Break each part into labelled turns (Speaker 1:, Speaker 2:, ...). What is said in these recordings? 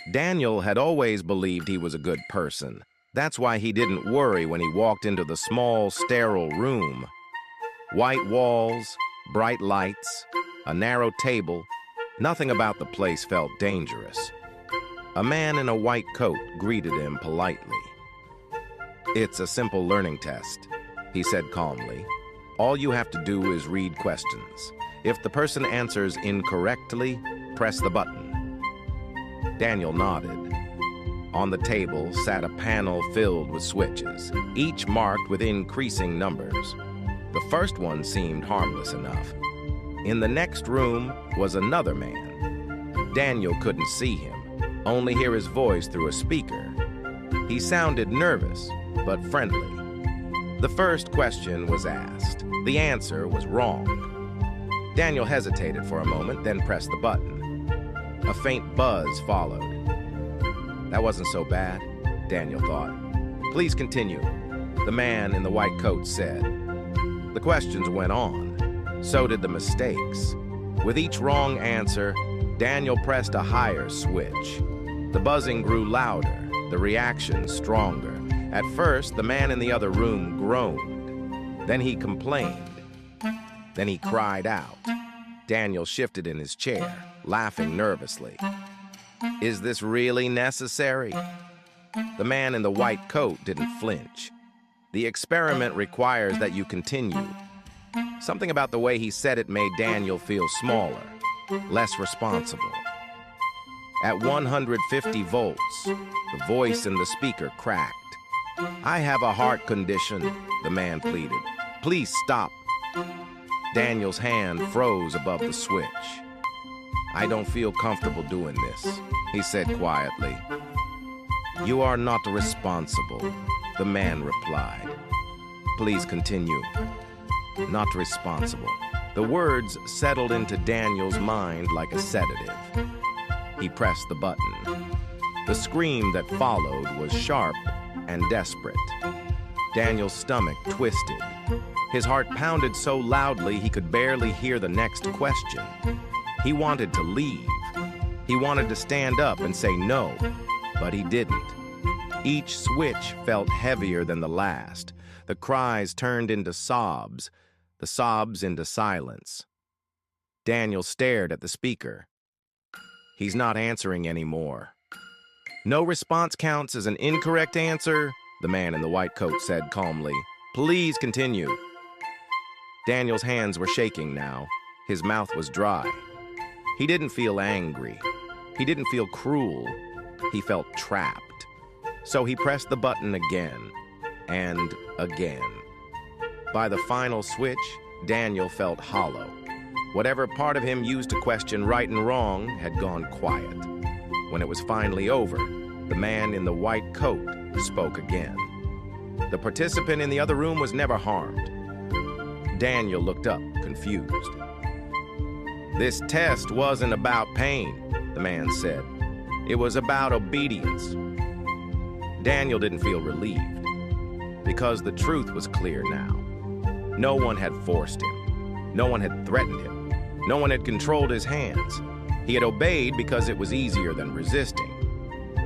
Speaker 1: Daniel had always believed he was a good person. That's why he didn't worry when he walked into the small, sterile room. White walls, bright lights, a narrow table. Nothing about the place felt dangerous. A man in a white coat greeted him politely. "It's a simple learning test," he said calmly. "All you have to do is read questions. If the person answers incorrectly, press the button." Daniel nodded. On the table sat a panel filled with switches, each marked with increasing numbers. The first one seemed harmless enough. In the next room was another man. Daniel couldn't see him, only hear his voice through a speaker. He sounded nervous, but friendly. The first question was asked. The answer was wrong. Daniel hesitated for a moment, then pressed the button. A faint buzz followed. That wasn't so bad, Daniel thought. "Please continue," the man in the white coat said. The questions went on. So did the mistakes. With each wrong answer, Daniel pressed a higher switch. The buzzing grew louder, the reaction stronger. At first, the man in the other room groaned. Then he complained. Then he cried out. Daniel shifted in his chair, laughing nervously. "Is this really necessary?" The man in the white coat didn't flinch. "The experiment requires that you continue." Something about the way he said it made Daniel feel smaller, less responsible. At 150 volts, the voice in the speaker cracked. "I have a heart condition," the man pleaded. "Please stop." Daniel's hand froze above the switch. "I don't feel comfortable doing this," he said quietly. "You are not responsible," the man replied. "Please continue." Not responsible. The words settled into Daniel's mind like a sedative. He pressed the button. The scream that followed was sharp and desperate. Daniel's stomach twisted. His heart pounded so loudly he could barely hear the next question. He wanted to leave. He wanted to stand up and say no, but he didn't. Each switch felt heavier than the last. The cries turned into sobs, the sobs into silence. Daniel stared at the speaker. He's not answering anymore. "No response counts as an incorrect answer," the man in the white coat said calmly. "Please continue." Daniel's hands were shaking now. His mouth was dry. He didn't feel angry. He didn't feel cruel. He felt trapped. So he pressed the button again and again. By the final switch, Daniel felt hollow. Whatever part of him used to question right and wrong had gone quiet. When it was finally over, the man in the white coat spoke again. The participant in the other room was never harmed. Daniel looked up, confused. "This test wasn't about pain," the man said. "It was about obedience." Daniel didn't feel relieved, because the truth was clear now. No one had forced him. No one had threatened him. No one had controlled his hands. He had obeyed because it was easier than resisting.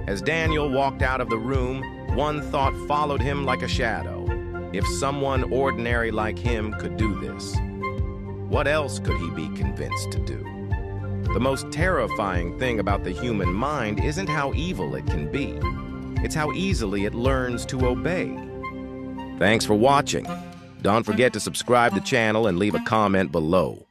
Speaker 1: As Daniel walked out of the room, one thought followed him like a shadow. If someone ordinary like him could do this, what else could he be convinced to do? The most terrifying thing about the human mind isn't how evil it can be. It's how easily it learns to obey. Thanks for watching. Don't forget to subscribe to the channel and leave a comment below.